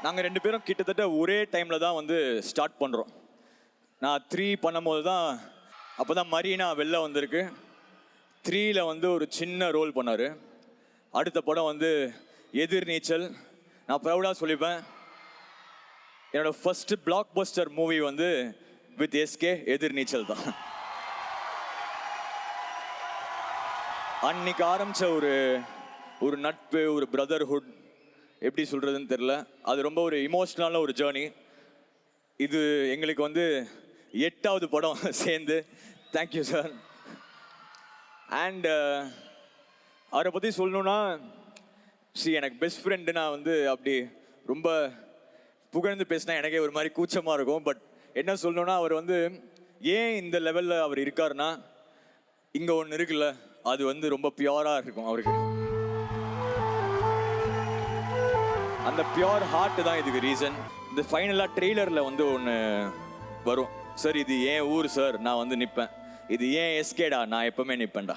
நாங்கள் 2 பேரும் கிட்டத்தட்ட ஒரே டைமில் தான் வந்து ஸ்டார்ட் பண்ணுறோம். நான் 3 பண்ணும்போது தான் அப்போ தான் மரீனா வெளில வந்திருக்கு. 3ல் வந்து ஒரு சின்ன ரோல் பண்ணார். அடுத்த படம் வந்து எதிர்நீச்சல். நான் ப்ரௌடாக சொல்லிப்பேன், என்னோடய ஃபஸ்ட்டு பிளாக் பஸ்டர் மூவி வந்து வித் எஸ்கே எதிர்நீச்சல் தான். அன்னைக்கு ஆரம்பித்த ஒரு நட்பு, ஒரு பிரதர்ஹுட், எப்படி சொல்கிறதுன்னு தெரில. அது ரொம்ப ஒரு இமோஷ்னலான ஒரு ஜேர்னி. இது எங்களுக்கு வந்து 8வது படம் சேர்ந்து. Thank you sir. அண்ட் அவரை பற்றி சொல்லணுன்னா, எனக்கு பெஸ்ட் ஃப்ரெண்டு. நான் வந்து அப்படி ரொம்ப புகழ்ந்து பேசினா எனக்கே ஒரு மாதிரி கூச்சமாக இருக்கும். பட் என்ன சொல்லணுன்னா, அவர் வந்து ஏன் இந்த லெவலில் அவர் இருக்காருன்னா, இங்கே ஒன்று இருக்குல்ல, அது வந்து ரொம்ப பியூராக இருக்கும் அவருக்கு. அந்த பியூர் ஹார்ட் தான் இதுக்கு ரீசன். இந்த ஃபைனலாக ட்ரெய்லரில் வந்து ஒன்று வரும், சார் இது ஏன் ஊர் சார், நான் வந்து நிற்பேன். இது ஏன் எஸ்கேடா, நான் எப்பவுமே நிற்பேன்டா.